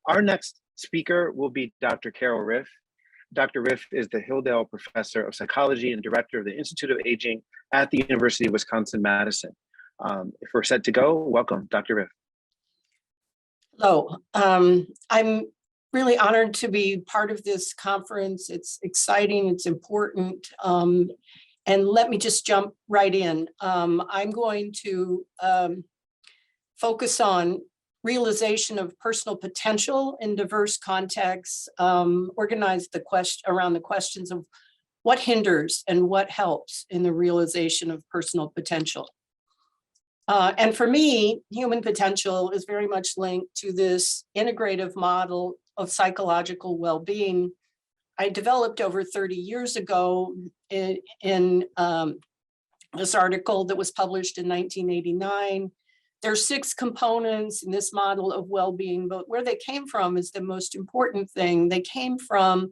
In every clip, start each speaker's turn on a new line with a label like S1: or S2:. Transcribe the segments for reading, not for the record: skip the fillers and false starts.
S1: Our next speaker will be Dr. Carol Ryff. Dr. Ryff is the Hilldale Professor of Psychology and Director of the Institute of Aging at the University of Wisconsin-Madison. If we're set to go, welcome, Dr. Ryff.
S2: Hello, I'm really honored to be part of this conference. It's exciting, it's important, and let me just jump right in. I'm going to focus on realization of personal potential in diverse contexts, organize around the questions of what hinders and what helps in the realization of personal potential. And for me, human potential is very much linked to this integrative model of psychological well-being I developed over 30 years ago in this article that was published in 1989. There's 6 components in this model of well-being, but where they came from is the most important thing. They came from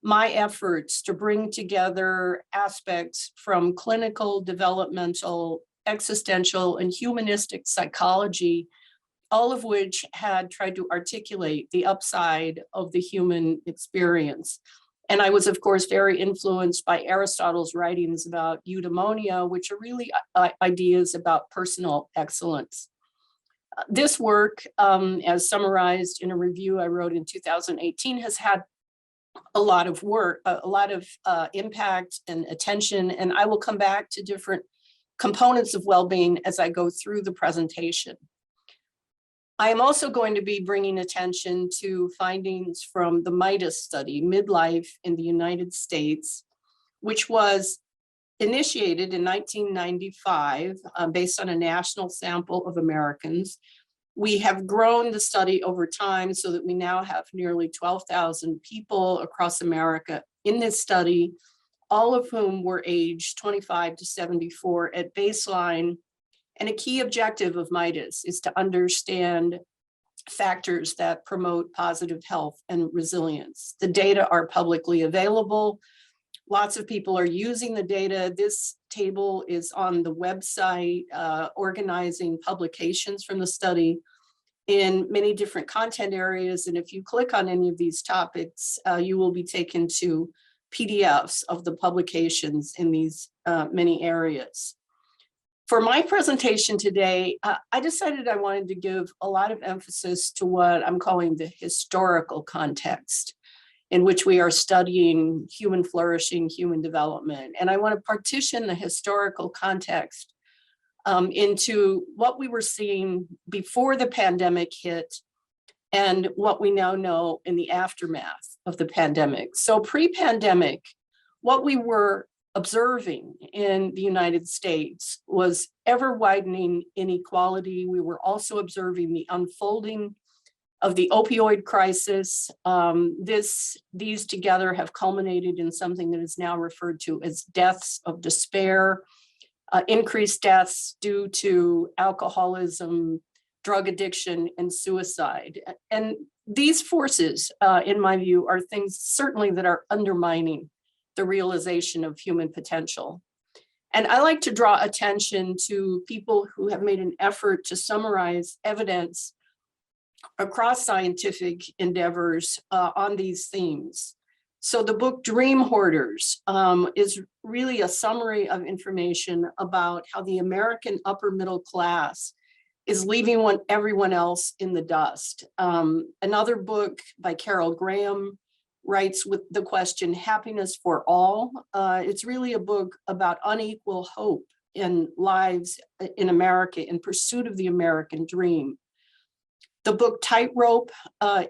S2: my efforts to bring together aspects from clinical, developmental, existential, and humanistic psychology, all of which had tried to articulate the upside of the human experience. And I was, of course, very influenced by Aristotle's writings about eudaimonia, which are really ideas about personal excellence. This work, as summarized in a review I wrote in 2018, has had a lot of work, a lot of impact and attention, and I will come back to different components of well-being as I go through the presentation. I am also going to be bringing attention to findings from the MIDUS study, Midlife in the United States, which was initiated in 1995 based on a national sample of Americans. We have grown the study over time so that we now have nearly 12,000 people across America in this study, all of whom were aged 25 to 74 at baseline. And a key objective of MIDUS is to understand factors that promote positive health and resilience. The data are publicly available. Lots of people are using the data. This table is on the website organizing publications from the study in many different content areas. And if you click on any of these topics, you will be taken to PDFs of the publications in these many areas. For my presentation today, I decided I wanted to give a lot of emphasis to what I'm calling the historical context in which we are studying human flourishing, human development. And I want to partition the historical context into what we were seeing before the pandemic hit and what we now know in the aftermath of the pandemic. So pre-pandemic, what we were observing in the United States was ever widening inequality. We were also observing the unfolding of the opioid crisis. These together have culminated in something that is now referred to as deaths of despair, increased deaths due to alcoholism, drug addiction, and suicide. And these forces, in my view, are things certainly that are undermining the realization of human potential. And I like to draw attention to people who have made an effort to summarize evidence across scientific endeavors on these themes. So the book Dream Hoarders is really a summary of information about how the American upper middle class is leaving everyone else in the dust. Another book by Carol Graham writes with the question, Happiness for All. It's really a book about unequal hope in lives in America in pursuit of the American dream. The book Tightrope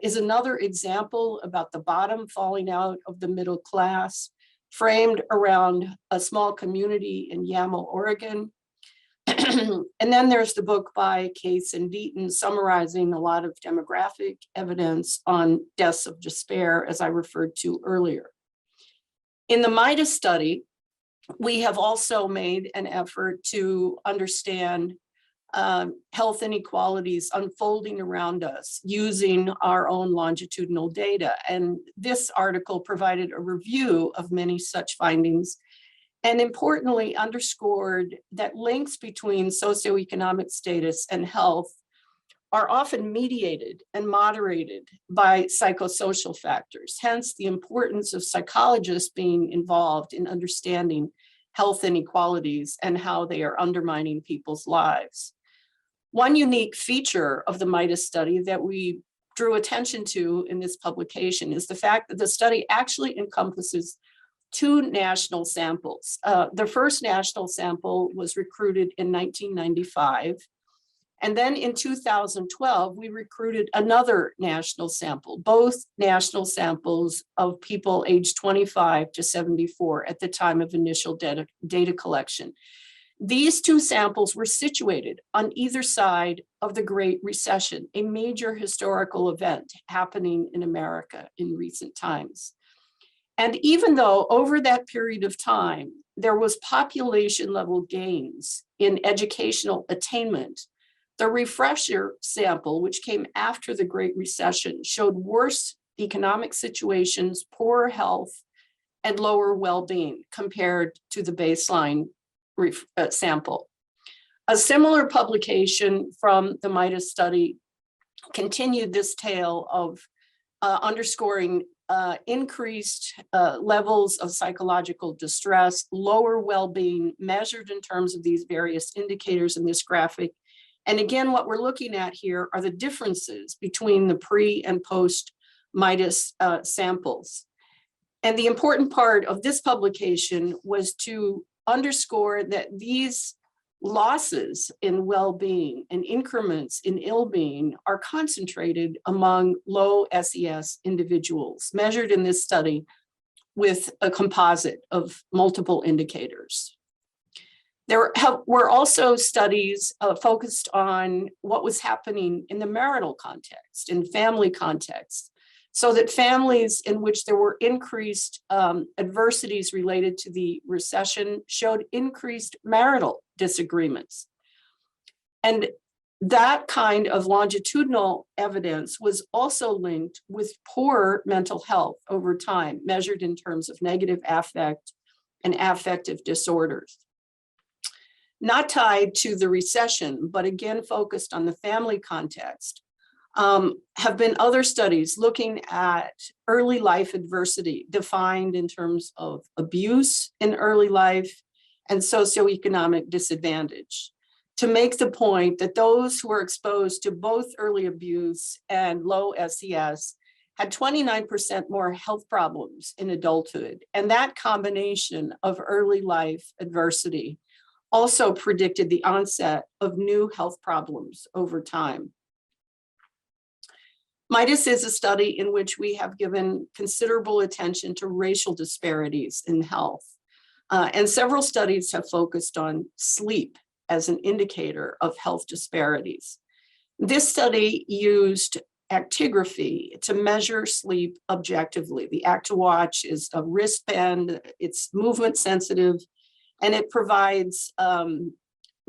S2: is another example about the bottom falling out of the middle class, framed around a small community in Yaml, Oregon. And then there's the book by Case and Deaton summarizing a lot of demographic evidence on deaths of despair, as I referred to earlier. In the MIDUS study, we have also made an effort to understand health inequalities unfolding around us using our own longitudinal data. And this article provided a review of many such findings, and importantly underscored that links between socioeconomic status and health are often mediated and moderated by psychosocial factors, hence the importance of psychologists being involved in understanding health inequalities and how they are undermining people's lives. One unique feature of the MIDUS study that we drew attention to in this publication is the fact that the study actually encompasses 2 national samples. The first national sample was recruited in 1995. And then in 2012, we recruited another national sample, both national samples of people aged 25 to 74 at the time of initial data collection. These 2 samples were situated on either side of the Great Recession, a major historical event happening in America in recent times. And even though over that period of time, there was population level gains in educational attainment, the refresher sample, which came after the Great Recession, showed worse economic situations, poorer health, and lower well-being compared to the baseline sample. A similar publication from the MIDUS study continued this tale of underscoring increased levels of psychological distress, lower well-being measured in terms of these various indicators in this graphic. And again, what we're looking at here are the differences between the pre and post MIDUS samples. And the important part of this publication was to underscore that these losses in well-being and increments in ill-being are concentrated among low SES individuals, measured in this study with a composite of multiple indicators. There were also studies focused on what was happening in the marital context, in family context, so that families in which there were increased adversities related to the recession showed increased marital disagreements. And that kind of longitudinal evidence was also linked with poor mental health over time, measured in terms of negative affect and affective disorders. Not tied to the recession, but again focused on the family context, have been other studies looking at early life adversity, defined in terms of abuse in early life and socioeconomic disadvantage, to make the point that those who are exposed to both early abuse and low SES had 29% more health problems in adulthood. And that combination of early life adversity also predicted the onset of new health problems over time. MIDUS is a study in which we have given considerable attention to racial disparities in health. And several studies have focused on sleep as an indicator of health disparities. This study used actigraphy to measure sleep objectively. The ActiWatch is a wristband, it's movement sensitive, and it provides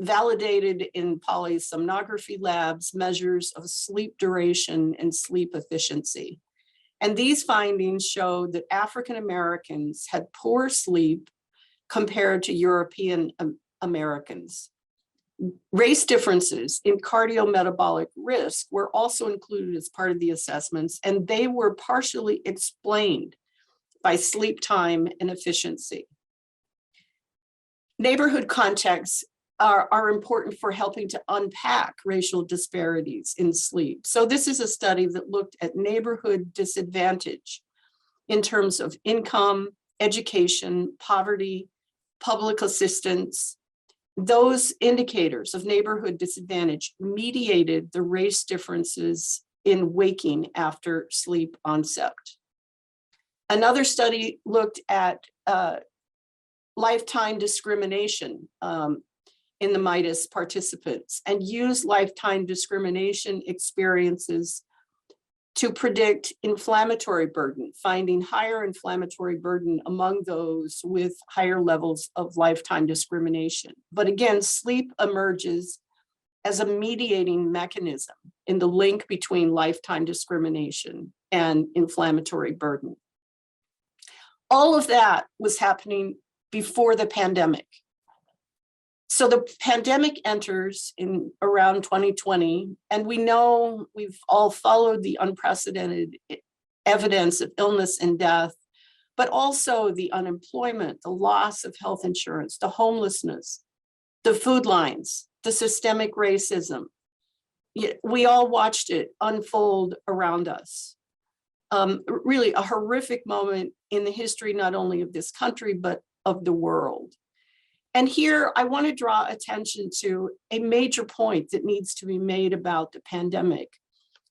S2: validated in polysomnography labs measures of sleep duration and sleep efficiency. And these findings showed that African Americans had poor sleep compared to European Americans. Race differences in cardiometabolic risk were also included as part of the assessments, and they were partially explained by sleep time and efficiency. Neighborhood contexts are important for helping to unpack racial disparities in sleep. So this is a study that looked at neighborhood disadvantage in terms of income, education, poverty, public assistance. Those indicators of neighborhood disadvantage mediated the race differences in waking after sleep onset. Another study looked at lifetime discrimination in the MIDUS participants and used lifetime discrimination experiences to predict inflammatory burden, finding higher inflammatory burden among those with higher levels of lifetime discrimination. But again, sleep emerges as a mediating mechanism in the link between lifetime discrimination and inflammatory burden. All of that was happening before the pandemic. So the pandemic enters in around 2020, and we know we've all followed the unprecedented evidence of illness and death, but also the unemployment, the loss of health insurance, the homelessness, the food lines, the systemic racism. We all watched it unfold around us. Really a horrific moment in the history, not only of this country, but of the world. And here I want to draw attention to a major point that needs to be made about the pandemic,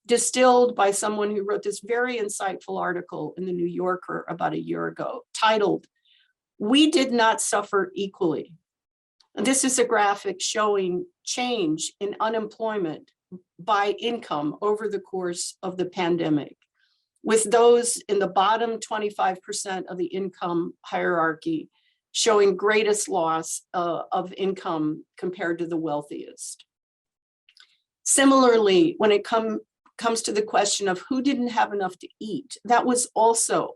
S2: distilled by someone who wrote this very insightful article in the New Yorker about a year ago, titled, "We Did Not Suffer Equally." And this is a graphic showing change in unemployment by income over the course of the pandemic, with those in the bottom 25% of the income hierarchy showing greatest loss of income compared to the wealthiest. Similarly, when it comes to the question of who didn't have enough to eat, that was also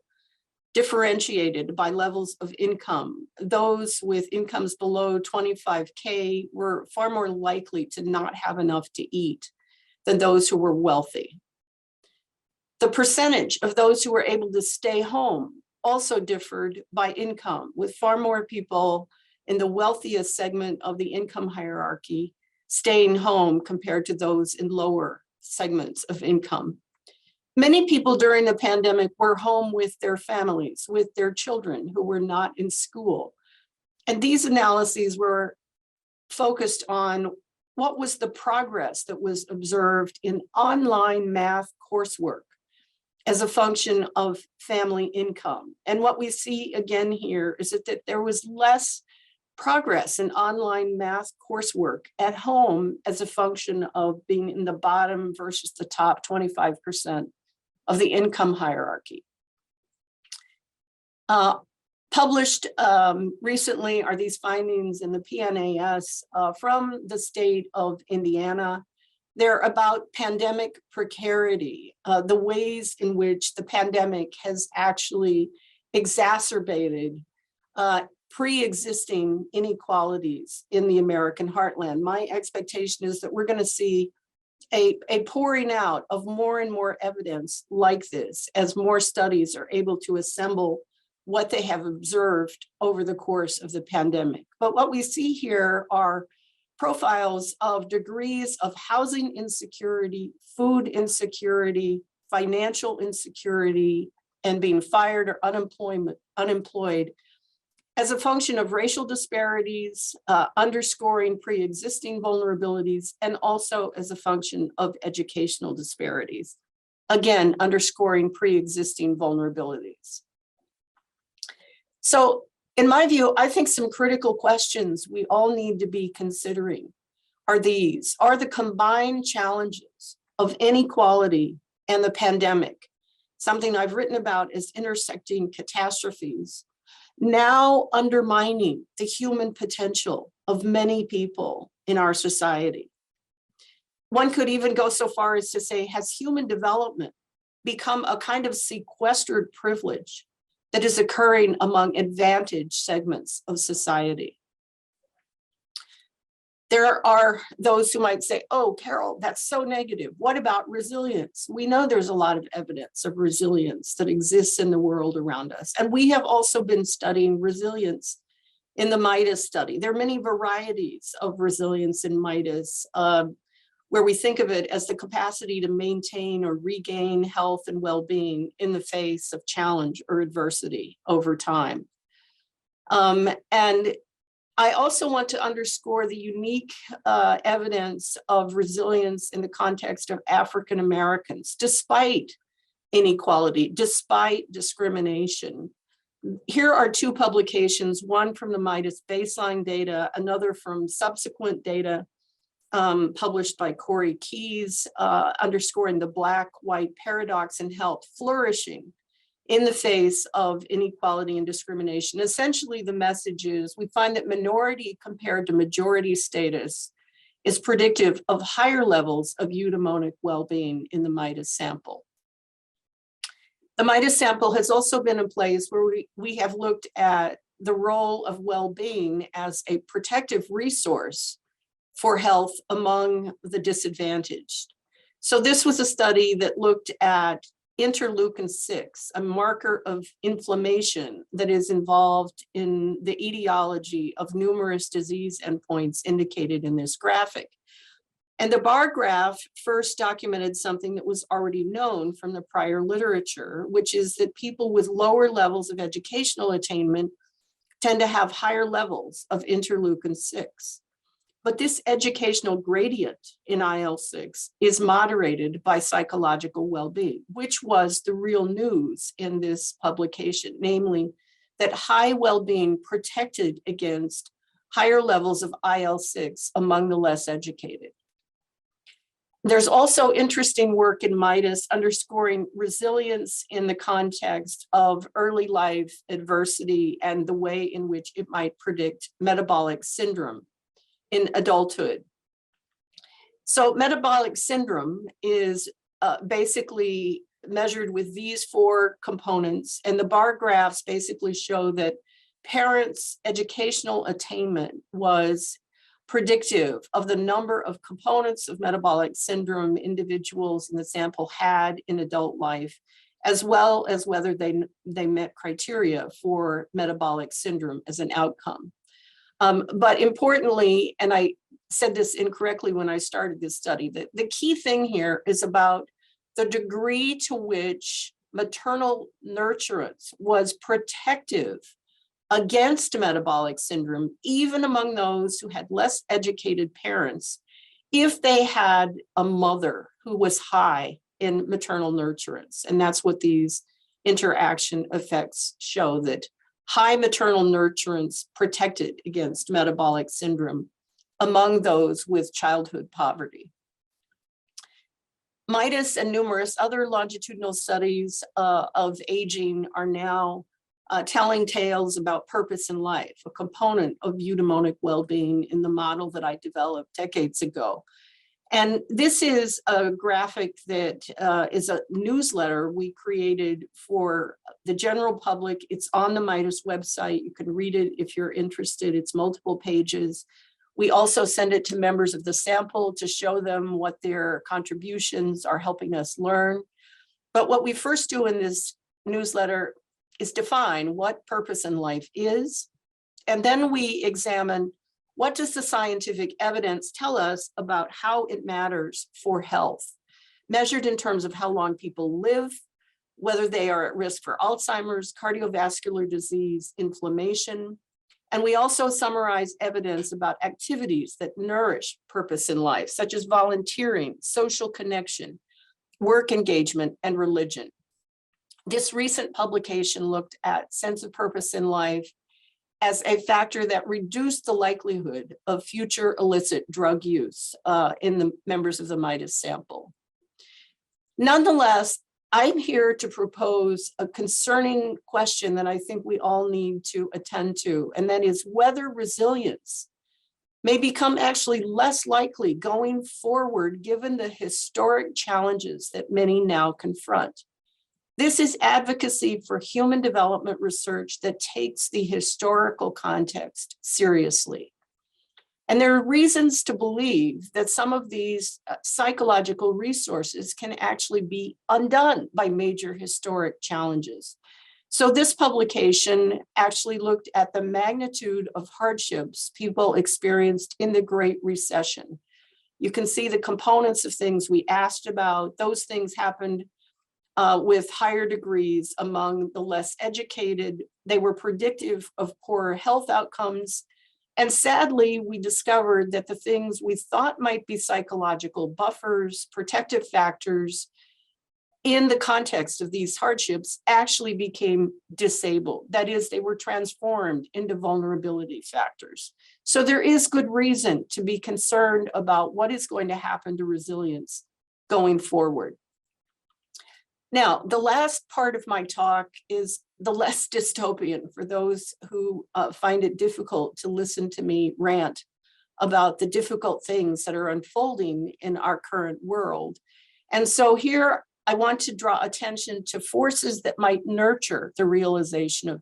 S2: differentiated by levels of income. Those with incomes below 25K were far more likely to not have enough to eat than those who were wealthy. The percentage of those who were able to stay home also differed by income, with far more people in the wealthiest segment of the income hierarchy staying home compared to those in lower segments of income. Many people during the pandemic were home with their families, with their children who were not in school. And these analyses were focused on what was the progress that was observed in online math coursework as a function of family income. And what we see again here is that there was less progress in online math coursework at home as a function of being in the bottom versus the top 25% of the income hierarchy. Published recently are these findings in the PNAS from the state of Indiana. They're about pandemic precarity, the ways in which the pandemic has actually exacerbated pre-existing inequalities in the American heartland. My expectation is that we're going to see a pouring out of more and more evidence like this as more studies are able to assemble what they have observed over the course of the pandemic. But what we see here are profiles of degrees of housing insecurity, food insecurity, financial insecurity, and being fired or unemployed as a function of racial disparities, underscoring pre-existing vulnerabilities, and also as a function of educational disparities, again, underscoring pre-existing vulnerabilities. So in my view, I think some critical questions we all need to be considering are these: are the combined challenges of inequality and the pandemic, something I've written about as intersecting catastrophes, now undermining the human potential of many people in our society? One could even go so far as to say, has human development become a kind of sequestered privilege that is occurring among advantaged segments of society? There are those who might say, oh, Carol, that's so negative. What about resilience? We know there's a lot of evidence of resilience that exists in the world around us. And we have also been studying resilience in the MIDUS study. There are many varieties of resilience in MIDUS, where we think of it as the capacity to maintain or regain health and well-being in the face of challenge or adversity over time. And I also want to underscore the unique evidence of resilience in the context of African Americans, despite inequality, despite discrimination. Here are two publications, one from the MIDUS baseline data, another from subsequent data published by Corey Keyes, underscoring the Black-white paradox in health flourishing in the face of inequality and discrimination. Essentially, the message is we find that minority compared to majority status is predictive of higher levels of eudaimonic well-being in the MIDUS sample. The MIDUS sample has also been in place where we have looked at the role of well-being as a protective resource for health among the disadvantaged. So this was a study that looked at interleukin-6, a marker of inflammation that is involved in the etiology of numerous disease endpoints indicated in this graphic. And the bar graph first documented something that was already known from the prior literature, which is that people with lower levels of educational attainment tend to have higher levels of interleukin-6. But this educational gradient in IL-6 is moderated by psychological well-being, which was the real news in this publication, namely that high well-being protected against higher levels of IL-6 among the less educated. There's also interesting work in MIDUS underscoring resilience in the context of early life adversity and the way in which it might predict metabolic syndrome in adulthood. So metabolic syndrome is basically measured with these four components, and the bar graphs basically show that parents' educational attainment was predictive of the number of components of metabolic syndrome individuals in the sample had in adult life, as well as whether they met criteria for metabolic syndrome as an outcome. But importantly, and I said this incorrectly when I started this study, that the key thing here is about the degree to which maternal nurturance was protective against metabolic syndrome, even among those who had less educated parents, if they had a mother who was high in maternal nurturance. And that's what these interaction effects show, that high maternal nurturance protected against metabolic syndrome among those with childhood poverty. MIDUS and numerous other longitudinal studies of aging are now telling tales about purpose in life, a component of eudaimonic well-being in the model that I developed decades ago. And this is a graphic that is a newsletter we created for the general public. It's on the MIDUS website. You can read it if you're interested. It's multiple pages. We also send it to members of the sample to show them what their contributions are helping us learn. But what we first do in this newsletter is define what purpose in life is, and then we examine what does the scientific evidence tell us about how it matters for health, measured in terms of how long people live, whether they are at risk for Alzheimer's, cardiovascular disease, inflammation. And we also summarize evidence about activities that nourish purpose in life, such as volunteering, social connection, work engagement, and religion. This recent publication looked at sense of purpose in life as a factor that reduced the likelihood of future illicit drug use in the members of the MIDUS sample. Nonetheless, I'm here to propose a concerning question that I think we all need to attend to, and that is whether resilience may become actually less likely going forward given the historic challenges that many now confront. This is advocacy for human development research that takes the historical context seriously. And there are reasons to believe that some of these psychological resources can actually be undone by major historic challenges. So this publication actually looked at the magnitude of hardships people experienced in the Great Recession. You can see the components of things we asked about. Those things happened with higher degrees among the less educated. They were predictive of poorer health outcomes. And sadly, we discovered that the things we thought might be psychological buffers, protective factors, in the context of these hardships actually became disabled. That is, they were transformed into vulnerability factors. So there is good reason to be concerned about what is going to happen to resilience going forward. Now, the last part of my talk is the less dystopian for those who find it difficult to listen to me rant about the difficult things that are unfolding in our current world. And so here I want to draw attention to forces that might nurture the realization of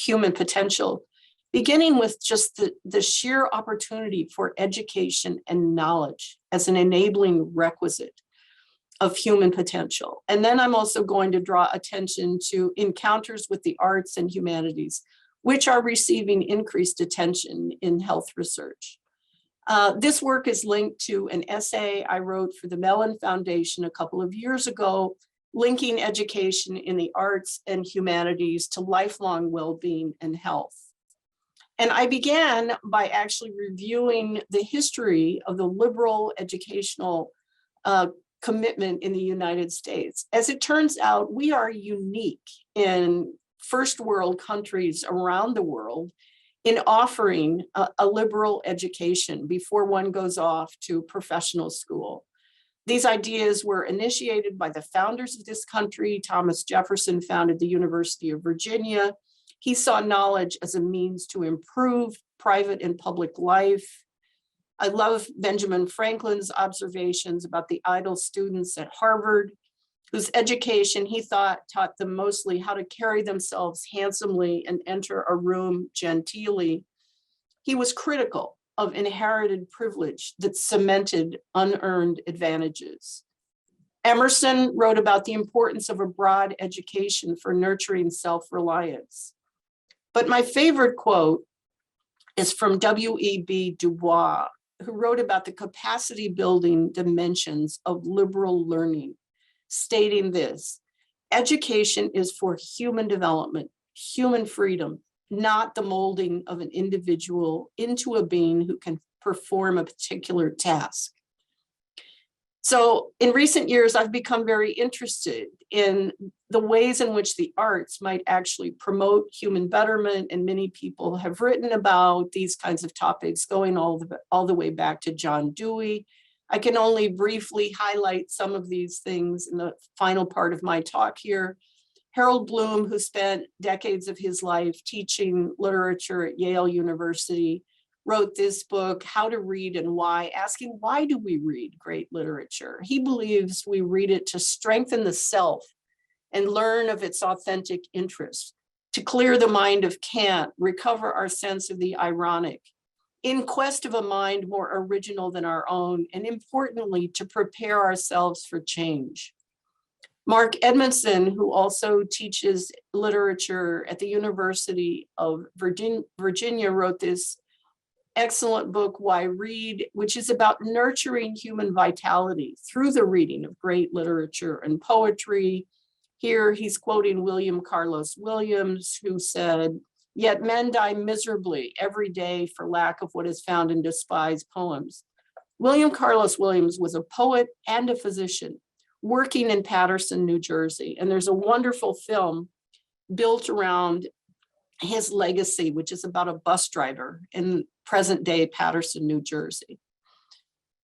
S2: human potential, beginning with just the sheer opportunity for education and knowledge as an enabling requisite of human potential. And then I'm also going to draw attention to encounters with the arts and humanities, which are receiving increased attention in health research. This work is linked to an essay I wrote for the Mellon Foundation a couple of years ago, linking education in the arts and humanities to lifelong well-being and health. And I began by actually reviewing the history of the liberal educational commitment in the United States. As it turns out, we are unique in first world countries around the world in offering a liberal education before one goes off to professional school. These ideas were initiated by the founders of this country. Thomas Jefferson founded the University of Virginia. He saw knowledge as a means to improve private and public life. I love Benjamin Franklin's observations about the idle students at Harvard, whose education he thought taught them mostly how to carry themselves handsomely and enter a room genteelly. He was critical of inherited privilege that cemented unearned advantages. Emerson wrote about the importance of a broad education for nurturing self-reliance. But my favorite quote is from W.E.B. Du Bois, who wrote about the capacity building dimensions of liberal learning, stating this: education is for human development, human freedom, not the molding of an individual into a being who can perform a particular task. So in recent years, I've become very interested in the ways in which the arts might actually promote human betterment, and many people have written about these kinds of topics going all the way back to John Dewey. I can only briefly highlight some of these things in the final part of my talk here. Harold Bloom, who spent decades of his life teaching literature at Yale University, wrote this book, How to Read and Why, asking why do we read great literature? He believes we read it to strengthen the self and learn of its authentic interests, to clear the mind of cant, recover our sense of the ironic, in quest of a mind more original than our own, and importantly, to prepare ourselves for change. Mark Edmondson, who also teaches literature at the University of Virginia, wrote this excellent book, Why Read, which is about nurturing human vitality through the reading of great literature and poetry. Here he's quoting William Carlos Williams, who said, "Yet men die miserably every day for lack of what is found in despised poems." William Carlos Williams was a poet and a physician working in Paterson, New Jersey. And there's a wonderful film built around his legacy, which is about a bus driver in present day Paterson, New Jersey.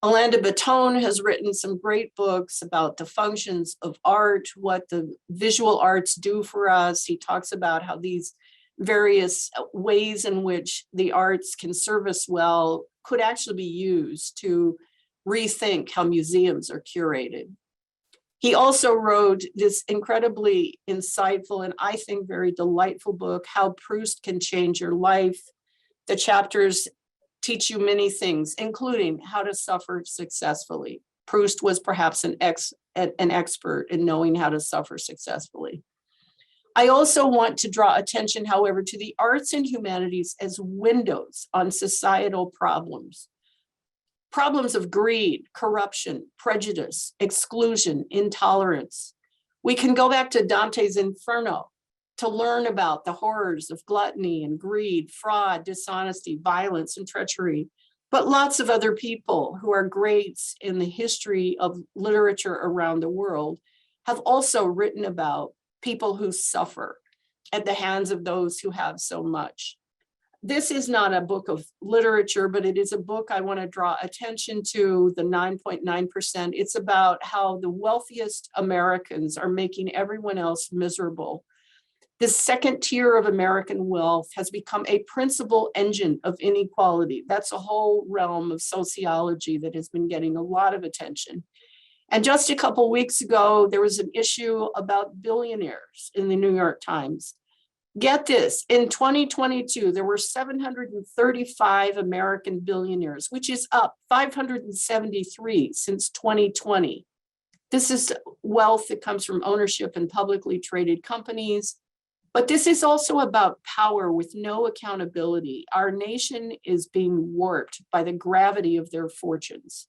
S2: Alanda Batone has written some great books about the functions of art, what the visual arts do for us. He talks about how these various ways in which the arts can serve us well could actually be used to rethink how museums are curated. He also wrote this incredibly insightful and I think very delightful book, How Proust Can Change Your Life. The chapters teach you many things, including how to suffer successfully. Proust was perhaps an expert in knowing how to suffer successfully. I also want to draw attention, however, to the arts and humanities as windows on societal problems. Problems of greed, corruption, prejudice, exclusion, intolerance. We can go back to Dante's Inferno to learn about the horrors of gluttony and greed, fraud, dishonesty, violence, and treachery. But lots of other people who are greats in the history of literature around the world have also written about people who suffer at the hands of those who have so much. This is not a book of literature, but it is a book I want to draw attention to, the 9.9%. It's about how the wealthiest Americans are making everyone else miserable. This second tier of American wealth has become a principal engine of inequality. That's a whole realm of sociology that has been getting a lot of attention. And just a couple weeks ago, there was an issue about billionaires in the New York Times. Get this, in 2022, there were 735 American billionaires, which is up 573 since 2020. This is wealth that comes from ownership in publicly traded companies. But this is also about power with no accountability. Our nation is being warped by the gravity of their fortunes.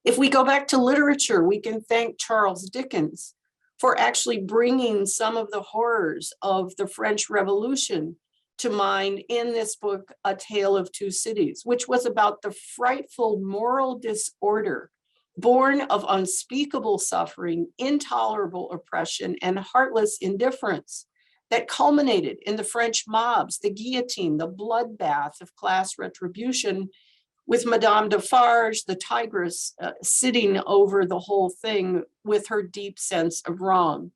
S2: If we go back to literature, we can thank Charles Dickens for actually bringing some of the horrors of the French Revolution to mind in this book, A Tale of Two Cities, which was about the frightful moral disorder born of unspeakable suffering, intolerable oppression, and heartless indifference that culminated in the French mobs, the guillotine, the bloodbath of class retribution, with Madame Defarge, the tigress, sitting over the whole thing with her deep sense of wrong.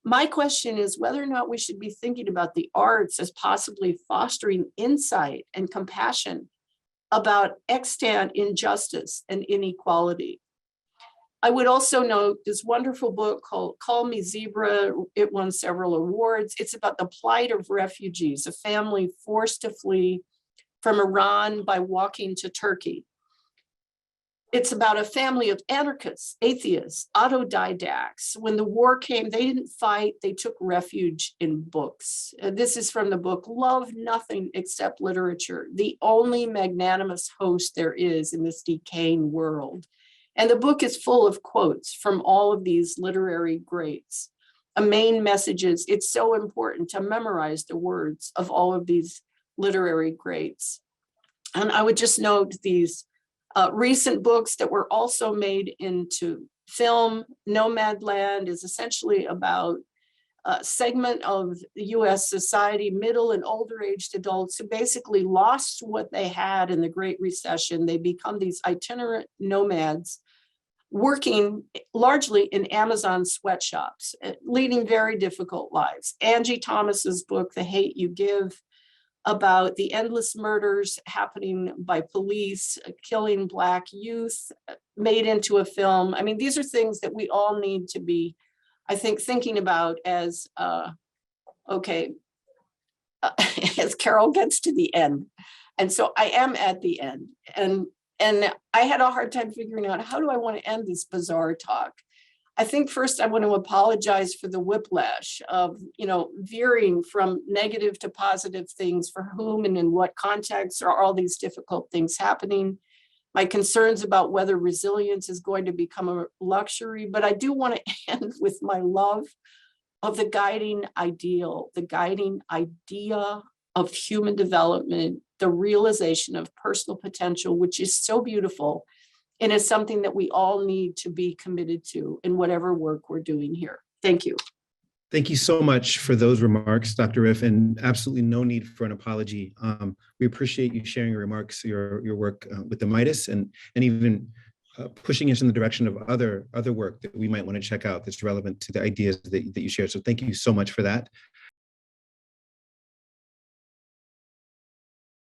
S2: My question is whether or not we should be thinking about the arts as possibly fostering insight and compassion about extant injustice and inequality. I would also note this wonderful book called Call Me Zebra. It won several awards. It's about the plight of refugees, a family forced to flee from Iran by walking to Turkey. It's about a family of anarchists, atheists, autodidacts. When the war came, they didn't fight, they took refuge in books. And this is from the book, Love Nothing Except Literature, the only magnanimous host there is in this decaying world. And the book is full of quotes from all of these literary greats. A main message is it's so important to memorize the words of all of these literary greats. And I would just note these recent books that were also made into film. Nomadland is essentially about a segment of the US society, middle and older aged adults who basically lost what they had in the Great Recession. They become these itinerant nomads working largely in Amazon sweatshops, leading very difficult lives. Angie Thomas's book, The Hate You Give, about the endless murders happening by police, killing Black youth, made into a film. I mean, these are things that we all need to be, I think, thinking about as, as Carol gets to the end. And so I am at the end. And I had a hard time figuring out, how do I want to end this bizarre talk? I think first I want to apologize for the whiplash of, veering from negative to positive things, for whom and in what context are all these difficult things happening. My concerns about whether resilience is going to become a luxury, but I do want to end with my love of the guiding ideal, the guiding idea of human development, the realization of personal potential, which is so beautiful. And is something that we all need to be committed to in whatever work we're doing here. Thank you.
S3: Thank you so much for those remarks, Dr. Ryff, and absolutely no need for an apology. We appreciate you sharing your remarks, your work with the MIDUS, and even pushing us in the direction of other work that we might want to check out that's relevant to the ideas that you shared. So thank you so much for that.